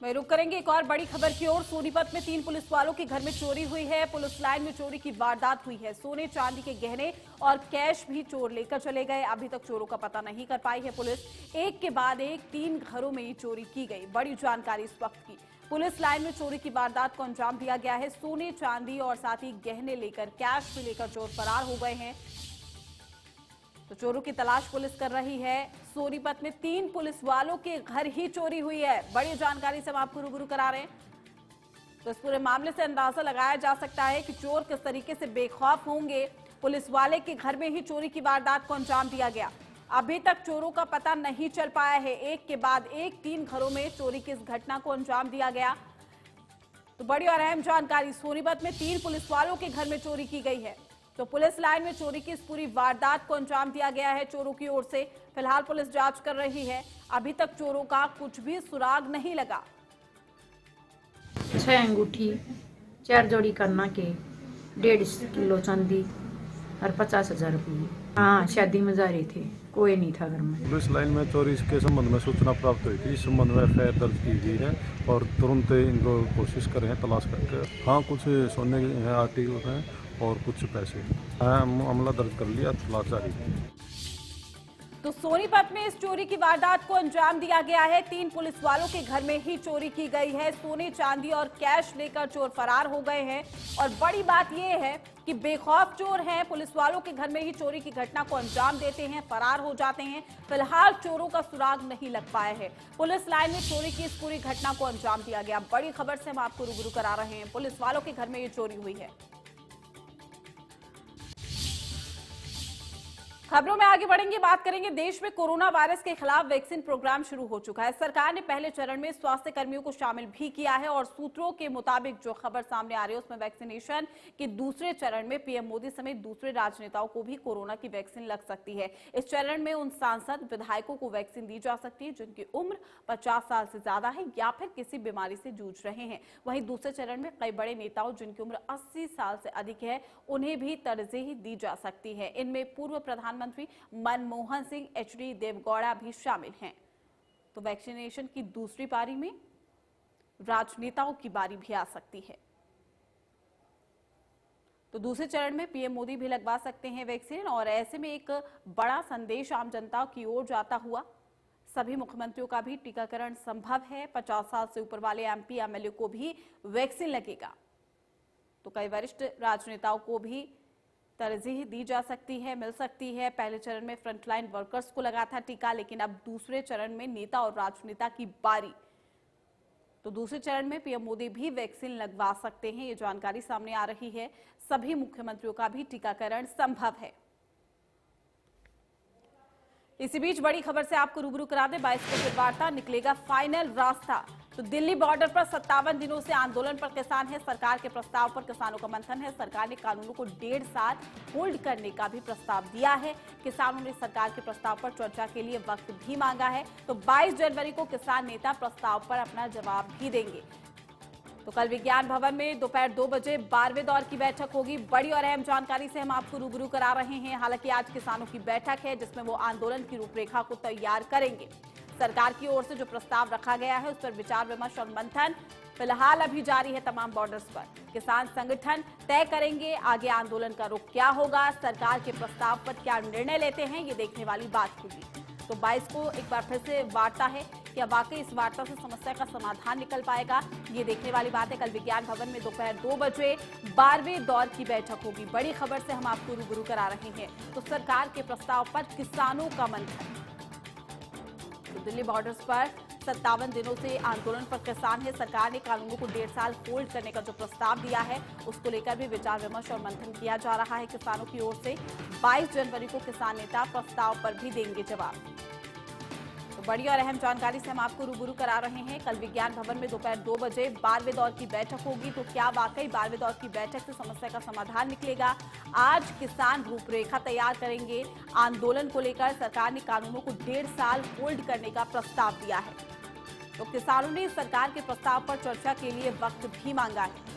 वहीं रुक करेंगे एक और बड़ी खबर की ओर। सोनीपत में 3 पुलिस वालों के घर में चोरी हुई है। पुलिस लाइन में चोरी की वारदात हुई है। सोने चांदी के गहने और कैश भी चोर लेकर चले गए। अभी तक चोरों का पता नहीं कर पाई है पुलिस। एक के बाद एक 3 घरों में ये चोरी की गई। बड़ी जानकारी इस वक्त की। पुलिस लाइन में चोरी की वारदात को अंजाम दिया गया है। सोने चांदी और साथ ही गहने लेकर, कैश भी लेकर चोर फरार हो गए हैं। तो चोरों की तलाश पुलिस कर रही है। सोनीपत में 3 पुलिस वालों के घर ही चोरी हुई है। बड़ी जानकारी से हम आपको रूबरू करा रहे हैं। तो इस पूरे मामले से अंदाजा लगाया जा सकता है कि चोर किस तरीके से बेखौफ होंगे। पुलिस वाले के घर में ही चोरी की वारदात को अंजाम दिया गया। अभी तक चोरों का पता नहीं चल पाया है। एक के बाद एक 3 घरों में चोरी की इस घटना को अंजाम दिया गया। तो बड़ी और अहम जानकारी, सोनीपत में 3 पुलिस वालों के घर में चोरी की गई है। तो पुलिस लाइन में चोरी की इस पूरी वारदात को अंजाम दिया गया है चोरों की ओर से। फिलहाल पुलिस जांच कर रही है। अभी तक चोरों का कुछ भी सुराग नहीं लगा। 6 अंगूठी, 4 जोड़ी काना के, 1.5 किलो चांदी और 50,000 रुपये। हाँ, शादी में जा रहे थे, कोई नहीं था घर में। पुलिस लाइन में चोरी के संबंध में सूचना प्राप्त हुई थी। इस संबंध में एफआईआर दर्ज की गई है और तुरंत इनको कोशिश कर रहे हैं तलाश करके। हाँ, कुछ सोने के आर्टिकल हैं और कुछ पैसे। हाँ, मामला दर्ज कर लिया, तलाश जारी है। तो सोनीपत में इस चोरी की वारदात को अंजाम दिया गया है। 3 पुलिस वालों के घर में ही चोरी की गई है। सोने चांदी और कैश लेकर चोर फरार हो गए हैं। और बड़ी बात यह है कि बेखौफ चोर हैं। पुलिस वालों के घर में ही चोरी की घटना को अंजाम देते हैं, फरार हो जाते हैं। फिलहाल चोरों का सुराग नहीं लग पाया है। पुलिस लाइन में चोरी की इस पूरी घटना को अंजाम दिया गया। बड़ी खबर से हम आपको रूबरू करा रहे हैं। पुलिस वालों के घर में ये चोरी हुई है। खबरों में आगे बढ़ेंगे, बात करेंगे। देश में कोरोना वायरस के खिलाफ वैक्सीन प्रोग्राम शुरू हो चुका है। सरकार ने पहले चरण में स्वास्थ्य कर्मियों को शामिल भी किया है और सूत्रों के मुताबिक जो खबर सामने आ रही है उसमें वैक्सीनेशन के दूसरे चरण में पीएम मोदी समेत दूसरे राजनेताओं को भी कोरोना की वैक्सीन लग सकती है। इस चरण में उन सांसद विधायकों को वैक्सीन दी जा सकती है जिनकी उम्र 50 साल से ज्यादा है या फिर किसी बीमारी से जूझ रहे हैं। वहीं दूसरे चरण में कई बड़े नेताओं जिनकी उम्र 80 साल से अधिक है उन्हें भी तरजीह दी जा सकती है। इनमें पूर्व प्रधानमंत्री मनमोहन सिंह, एचडी देवगौड़ा भी शामिल हैं। तो वैक्सीनेशन की दूसरी पारी में राजनेताओं की बारी भी आ सकती है। तो दूसरे चरण में पीएम मोदी भी लगवा सकते हैं वैक्सीन और ऐसे में एक बड़ा संदेश आम जनता की ओर जाता हुआ सभी मुख्यमंत्रियों का भी टीकाकरण संभव है। 50 साल से ऊपर वाले एमपी एमएलए को भी वैक्सीन लगेगा। तो कई वरिष्ठ राजनेताओं को भी तरजीह दी जा सकती है, मिल सकती है। पहले चरण में फ्रंटलाइन वर्कर्स को लगा था टीका, लेकिन अब दूसरे चरण में नेता और राजनेता की बारी। तो दूसरे चरण में पीएम मोदी भी वैक्सीन लगवा सकते हैं, ये जानकारी सामने आ रही है। सभी मुख्यमंत्रियों का भी टीकाकरण संभव है। इसी बीच बड़ी खबर से आपको रूबरू करा दें। 22 को फिर वार्ता, निकलेगा फाइनल रास्ता। तो दिल्ली बॉर्डर पर 57 दिनों से आंदोलन पर किसान है। सरकार के प्रस्ताव पर किसानों का मंथन है। सरकार ने कानूनों को 1.5 साल होल्ड करने का भी प्रस्ताव दिया है। किसानों ने सरकार के प्रस्ताव पर चर्चा के लिए वक्त भी मांगा है। तो 22 जनवरी को किसान नेता प्रस्ताव पर अपना जवाब भी देंगे। तो कल विज्ञान भवन में दोपहर 2 बजे 12वें दौर की बैठक होगी। बड़ी और अहम जानकारी से हम आपको रूबरू करा रहे हैं। हालांकि आज किसानों की बैठक है जिसमें वो आंदोलन की रूपरेखा को तैयार करेंगे। सरकार की ओर से जो प्रस्ताव रखा गया है उस पर विचार विमर्श और मंथन फिलहाल अभी जारी है। तमाम बॉर्डर्स पर किसान संगठन तय करेंगे आगे आंदोलन का रुख क्या होगा। सरकार के प्रस्ताव पर क्या निर्णय लेते हैं, ये देखने वाली बात होगी। तो 22 को एक बार फिर से वार्ता है। क्या वाकई इस वार्ता से समस्या का समाधान निकल पाएगा, ये देखने वाली बात है। कल विज्ञान भवन में दोपहर 2 बजे 12वें दौर की बैठक होगी। बड़ी खबर से हम आपको रूबरू करा रहे हैं। तो सरकार के प्रस्ताव पर किसानों का मंथन। तो दिल्ली बॉर्डर्स पर 57 दिनों से आंदोलन पर किसान है। सरकार ने कानूनों को 1.5 साल होल्ड करने का जो प्रस्ताव दिया है उसको लेकर भी विचार विमर्श और मंथन किया जा रहा है किसानों की ओर से। 22 जनवरी को किसान नेता प्रस्ताव पर भी देंगे जवाब। तो बड़ी और अहम जानकारी से हम आपको रूबरू करा रहे हैं। कल विज्ञान भवन में दोपहर 2 बजे 12वें दौर की बैठक होगी। तो क्या वाकई 12वें दौर की बैठक से समस्या का समाधान निकलेगा? आज किसान रूपरेखा तैयार करेंगे। आंदोलन को लेकर सरकार ने कानूनों को 1.5 साल होल्ड करने का प्रस्ताव दिया है। तो किसानों ने सरकार के प्रस्ताव पर चर्चा के लिए वक्त भी मांगा है।